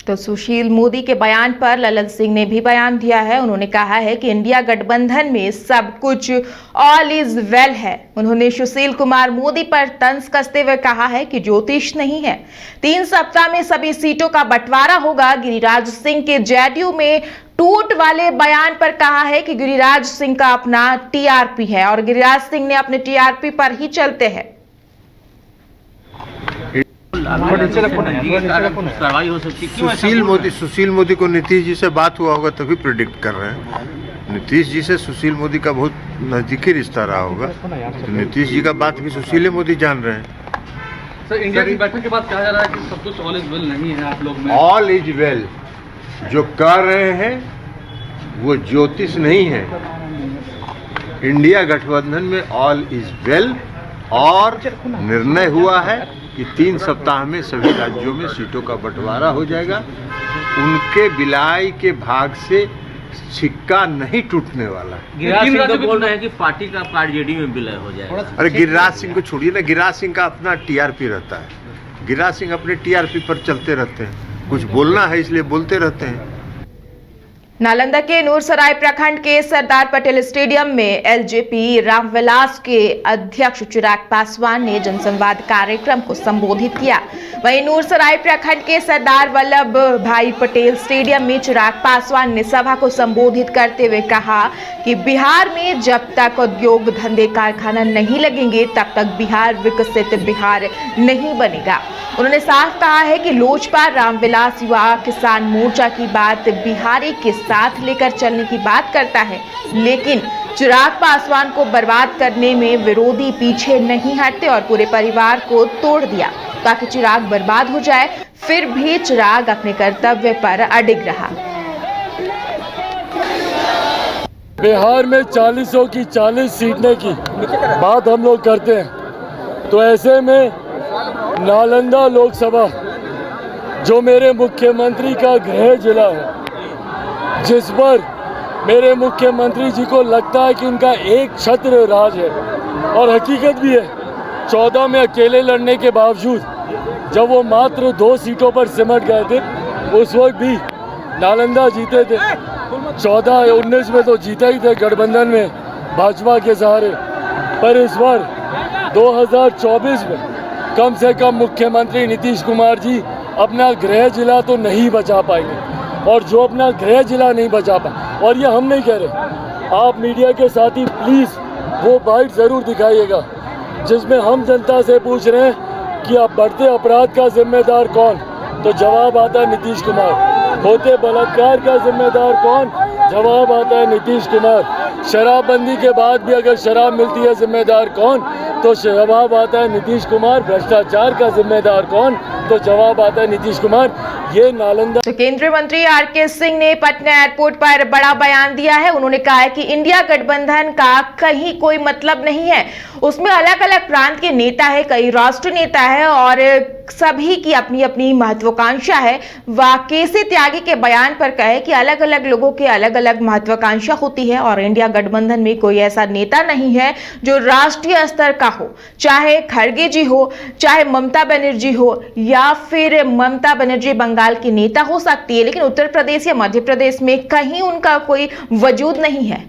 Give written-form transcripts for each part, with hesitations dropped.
तो सुशील मोदी के बयान पर ललन सिंह ने भी बयान दिया है। उन्होंने कहा है कि इंडिया गठबंधन में सब कुछ ऑल इज वेल है। उन्होंने सुशील कुमार मोदी पर तंज कसते हुए कहा है कि ज्योतिष नहीं है, 3 सप्ताह में सभी सीटों का बंटवारा होगा। गिरिराज सिंह के जेडीयू में टूट वाले बयान पर कहा है कि गिरिराज सिंह का अपना टीआरपी है और गिरिराज सिंह ने अपने टीआरपी पर ही चलते हैं। सुशील मोदी को नीतीश जी से बात हुआ होगा तभी प्रेडिक्ट कर रहे हैं। नीतीश जी से सुशील मोदी का बहुत नजदीकी रिश्ता रहा होगा, तो नीतीश जी का बात भी सुशील मोदी जान रहे हैं। सर, इंडिया की बैठक के बाद कहा जा रहा है कि सब कुछ ऑल इज वेल नहीं है आप लोग में। ऑल इज वेल जो कर रहे हैं वो ज्योतिष नहीं है। इंडिया गठबंधन में ऑल इज वेल और निर्णय हुआ है कि 3 सप्ताह में सभी राज्यों में सीटों का बंटवारा हो जाएगा। उनके बिलाई के भाग से सिक्का नहीं टूटने वाला। गिरिराज सिंह तो बोल रहे हैं कि पार्टी का आरजेडी में विलय हो जाएगा। अरे गिरिराज सिंह को छोड़िए ना, गिरिराज सिंह का अपना टीआरपी रहता है। गिरिराज सिंह अपने टीआरपी पर चलते रहते हैं, कुछ बोलना है इसलिए बोलते रहते हैं। नालंदा के नूरसराय प्रखंड के सरदार पटेल स्टेडियम में एलजेपी रामविलास के अध्यक्ष चिराग पासवान ने जनसंवाद कार्यक्रम को संबोधित किया। वहीं नूरसराय प्रखंड के सरदार वल्लभ भाई पटेल स्टेडियम में चिराग पासवान ने सभा को संबोधित करते हुए कहा कि बिहार में जब तक उद्योग धंधे कारखाना नहीं लगेंगे तब तक बिहार विकसित बिहार नहीं बनेगा। उन्होंने साफ कहा है कि लोजपा रामविलास युवा किसान मोर्चा की बात बिहारी के साथ लेकर चलने की बात करता है, लेकिन चिराग पासवान को बर्बाद करने में विरोधी पीछे नहीं हटते और पूरे परिवार को तोड़ दिया ताकि चिराग बर्बाद हो जाए। फिर भी चिराग अपने कर्तव्य पर अडिग रहा। बिहार में 40 की 40 सीटने की बात हम लोग करते हैं, तो ऐसे में नालंदा लोकसभा जो मेरे मुख्यमंत्री का गृह जिला है, जिस पर मेरे मुख्यमंत्री जी को लगता है कि उनका एक छत्र राज है और हकीकत भी है। 14 में अकेले लड़ने के बावजूद जब वो मात्र 2 सीटों पर सिमट गए थे, उस वक्त भी नालंदा जीते थे। 14-19 में तो जीते ही थे गठबंधन में भाजपा के सहारे, पर इस बार 2024 में कम से कम मुख्यमंत्री नीतीश कुमार जी अपना गृह जिला तो नहीं बचा पाएंगे। और जो अपना गृह जिला नहीं बचा पाए, और ये हम नहीं कह रहे, आप मीडिया के साथी प्लीज़ वो बाइट ज़रूर दिखाइएगा जिसमें हम जनता से पूछ रहे हैं कि आप बढ़ते अपराध का जिम्मेदार कौन, तो जवाब आता है नीतीश कुमार। होते बलात्कार का जिम्मेदार कौन, जवाब आता है नीतीश कुमार। शराबबंदी के बाद भी अगर शराब मिलती है जिम्मेदार कौन, तो जवाब आता है नीतीश कुमार। भ्रष्टाचार का जिम्मेदार कौन, तो जवाब आता है नीतीश कुमार। ये नालंदा। तो केंद्रीय मंत्री आरके सिंह ने पटना एयरपोर्ट पर बड़ा बयान दिया है। उन्होंने कहा है कि इंडिया गठबंधन का कहीं कोई मतलब नहीं है, उसमें अलग अलग प्रांत के नेता है, कई राष्ट्रीय नेता है और सभी की अपनी अपनी महत्वाकांक्षा है। वह केसी त्यागी के बयान पर कहे कि अलग अलग लोगों के अलग अलग महत्वाकांक्षा होती है और इंडिया गठबंधन में कोई ऐसा नेता नहीं है जो राष्ट्रीय स्तर का हो, चाहे खड़गे जी हो, चाहे ममता बनर्जी हो, या फिर ममता बनर्जी बंगाल की नेता हो सकती है, लेकिन उत्तर प्रदेश या मध्य प्रदेश में कहीं उनका कोई वजूद नहीं है।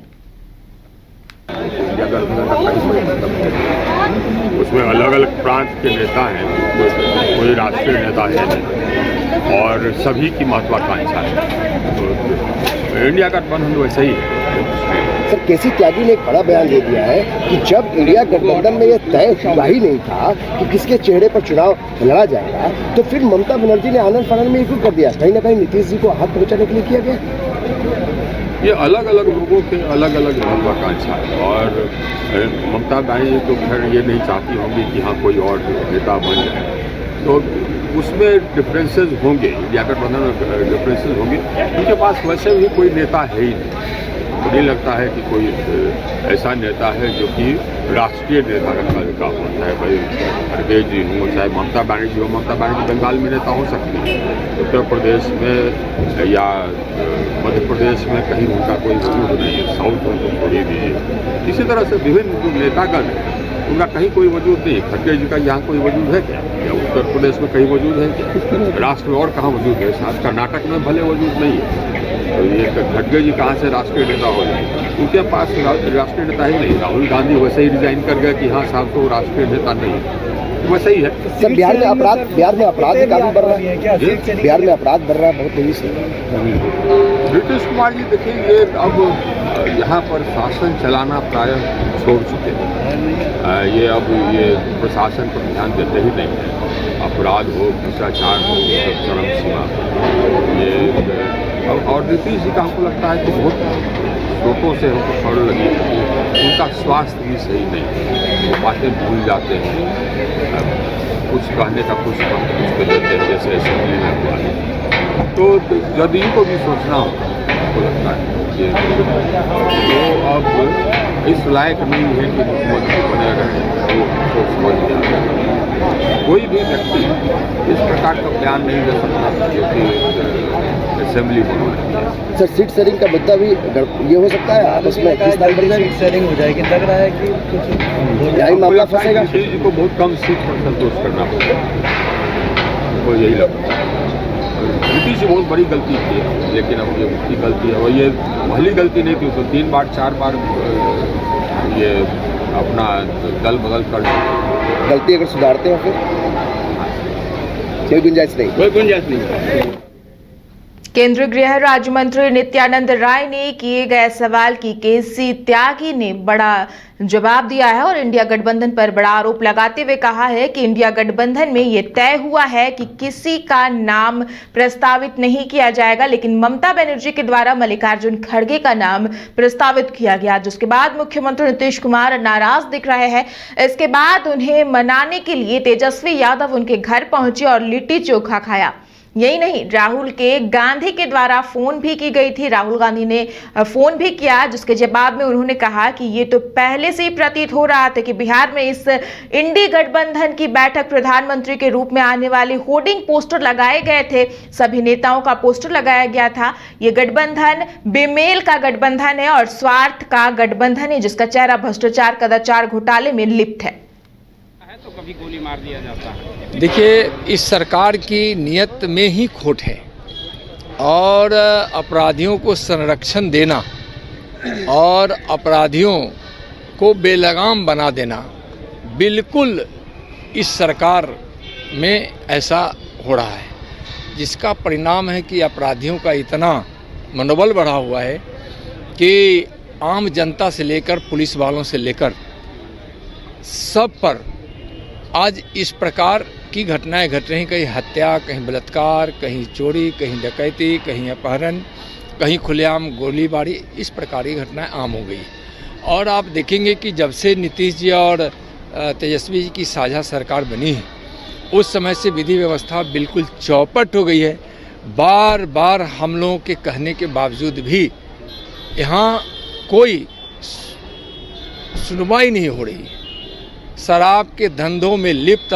उसमें अलग अलग प्रांत के नेता हैं, कोई राष्ट्रीय नेता है और सभी की महत्वाकांक्षा है। तो इंडिया गठबंधन वैसे ही है। सर, केसी त्यागी ने एक बड़ा बयान दे दिया है कि जब इंडिया गठबंधन में ये तय हुआ ही नहीं था कि किसके चेहरे पर चुनाव लड़ा जाएगा, तो फिर ममता बनर्जी ने आनंद फानंद में क्यों कर दिया? कहीं ना कहीं नीतीश जी को हाथ पहुंचाने के लिए किया गया। ये अलग अलग लोगों के अलग अलग महत्वाकांक्षा है और ममता बनर्जी तो खैर ये नहीं चाहती होंगी कि हाँ कोई और नेता बन जाए, तो उसमें डिफरेंसेस होंगे, इंडिया गठबंधन में डिफरेंसेस होंगे। उनके पास वैसे भी कोई नेता है ही नहीं। मुझे लगता है कि कोई ऐसा नेता है जो कि राष्ट्रीय नेता का हो, चाहे भाई खड़गे जी हो, चाहे ममता बनर्जी हो। ममता बनर्जी बंगाल में नेता हो सकती है, उत्तर प्रदेश में या मध्य प्रदेश में कहीं उनका कोई वजूद नहीं है, साउथ में तो छोड़ ही दीजिए। इसी तरह से विभिन्न जो नेतागण हैं उनका कहीं कोई वजूद नहीं। खड़गे जी का यहाँ कोई वजूद है क्या? या उत्तर प्रदेश में कहीं वजूद है क्या? राष्ट्र में और कहाँ वजूद है? शायद कर्नाटक में भले वजूद नहीं है। तो ये खड़गे जी कहाँ से राष्ट्रीय नेता हो जाए? उनके पास राष्ट्रीय नेता ही नहीं। राहुल गांधी वैसे ही रिजाइन कर गए कि हाँ साहब तो राष्ट्रीय नेता नहीं है, वैसे ही है। सर बिहार में अपराध भी काफी बढ़ रहा है। बिहार में अपराध बढ़ रहा है बहुत तेजी से। नीतीश कुमार जी देखिए, ये अब यहाँ पर शासन चलाना प्रायः छोड़ चुके हैं। ये अब ये प्रशासन पर ध्यान देते ही नहीं है। अपराध हो, भ्रष्टाचार हो, सब चरम सीमा पर ये। और नीतीश जी का हमको लगता है कि बहुत स्रोतों से हमको खबर लगी कि उनका स्वास्थ्य भी सही नहीं, वो बातें भूल जाते हैं, कुछ कहने का कुछ के देते हैं, जैसे असेंबली में हुआ है। तो जदयू को भी सोचना होगा, हमको लगता है कि वो अब इस लायक नहीं है कि मुख्यमंत्री बने रहे। वो समझ गया कोई भी व्यक्ति इस प्रकार का बयान नहीं दे सकता जो कि असेंबली में। सर सीट शेयरिंग का मुद्दा भी ये हो सकता है आपस में सीट शेयरिंग हो जाएगी, लग रहा है कि कुछ यही मामला फंसेगा। जी को बहुत कम सीट पर संतोष करना पड़ेगा, तो यही लगता है। नीतीश जी बहुत बड़ी गलती की है, लेकिन अब ये उसकी गलती है। और ये पहली गलती नहीं थी, तो 3 बार 4 बार ये अपना दल बदल कर गलती अगर सुधारते हैं फिर कोई गुंजाइश नहीं। केंद्रीय गृह राज्य मंत्री नित्यानंद राय ने किए गए सवाल की केसी त्यागी ने बड़ा जवाब दिया है और इंडिया गठबंधन पर बड़ा आरोप लगाते हुए कहा है कि इंडिया गठबंधन में ये तय हुआ है कि किसी का नाम प्रस्तावित नहीं किया जाएगा, लेकिन ममता बनर्जी के द्वारा मल्लिकार्जुन खड़गे का नाम प्रस्तावित किया गया, जिसके बाद मुख्यमंत्री नीतीश कुमार नाराज दिख रहे हैं। इसके बाद उन्हें मनाने के लिए तेजस्वी यादव उनके घर पहुंचे और लिट्टी चोखा खाया। यही नहीं, राहुल गांधी के द्वारा फोन भी की गई थी। राहुल गांधी ने फोन भी किया, जिसके जवाब में उन्होंने कहा कि ये तो पहले से ही प्रतीत हो रहा था कि बिहार में इस इंडी गठबंधन की बैठक प्रधानमंत्री के रूप में आने वाले होर्डिंग पोस्टर लगाए गए थे, सभी नेताओं का पोस्टर लगाया गया था। ये गठबंधन बेमेल का गठबंधन है और स्वार्थ का गठबंधन है, जिसका चेहरा भ्रष्टाचार कदाचार घोटाले में लिप्त है। तो कभी गोली मार दिया जाता है। देखिए, इस सरकार की नीयत में ही खोट है और अपराधियों को संरक्षण देना और अपराधियों को बेलगाम बना देना, बिल्कुल इस सरकार में ऐसा हो रहा है, जिसका परिणाम है कि अपराधियों का इतना मनोबल बढ़ा हुआ है कि आम जनता से लेकर पुलिस वालों से लेकर सब पर आज इस प्रकार की घटनाएं घट रही। कहीं हत्या, कहीं बलात्कार, कहीं चोरी, कहीं डकैती, कहीं अपहरण, कहीं खुलेआम गोलीबारी, इस प्रकार की घटनाएं आम हो गई। और आप देखेंगे कि जब से नीतीश जी और तेजस्वी जी की साझा सरकार बनी है, उस समय से विधि व्यवस्था बिल्कुल चौपट हो गई है। बार बार हम लोगों के कहने के बावजूद भी यहाँ कोई सुनवाई नहीं हो रही। शराब के धंधों में लिप्त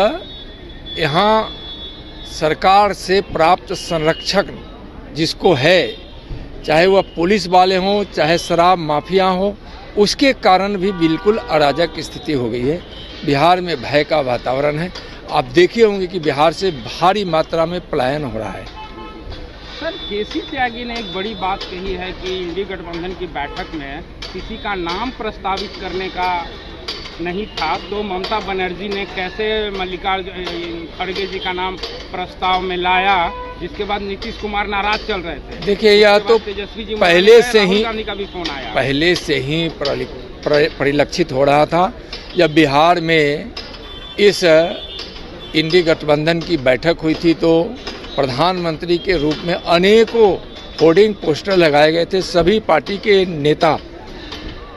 यहाँ सरकार से प्राप्त संरक्षक जिसको है, चाहे वह पुलिस वाले हों, चाहे शराब माफिया हो, उसके कारण भी बिल्कुल अराजक स्थिति हो गई है। बिहार में भय का वातावरण है। आप देखे होंगे कि बिहार से भारी मात्रा में पलायन हो रहा है। सर, केसी त्यागी ने एक बड़ी बात कही है कि इंडी गठबंधन की बैठक में किसी का नाम प्रस्तावित करने का नहीं था, तो ममता बनर्जी ने कैसे मल्लिकार्जुन खड़गे जी का नाम प्रस्ताव में लाया, जिसके बाद नीतीश कुमार नाराज चल रहे थे। देखिए, यह तो तेजस्वी जी पहले से ही का भी फोन आया, पहले से ही परिलक्षित हो रहा था। जब बिहार में इस इंडी गठबंधन की बैठक हुई थी तो प्रधानमंत्री के रूप में अनेकों होर्डिंग पोस्टर लगाए गए थे। सभी पार्टी के नेता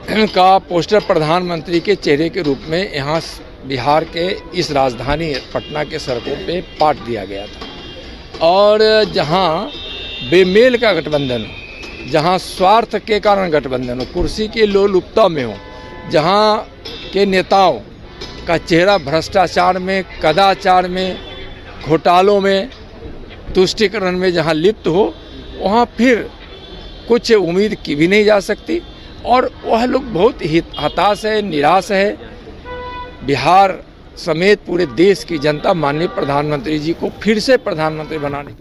का पोस्टर प्रधानमंत्री के चेहरे के रूप में यहाँ बिहार के इस राजधानी पटना के सड़कों पे पाट दिया गया था। और जहाँ बेमेल का गठबंधन हो, जहाँ स्वार्थ के कारण गठबंधन हो, कुर्सी के लोलुपता में हो, जहाँ के नेताओं का चेहरा भ्रष्टाचार में, कदाचार में, घोटालों में, तुष्टीकरण में जहाँ लिप्त हो, वहाँ फिर कुछ उम्मीद की भी नहीं जा सकती। और वह लोग बहुत ही हताश है, निराश है। बिहार समेत पूरे देश की जनता माननीय प्रधानमंत्री जी को फिर से प्रधानमंत्री बनाने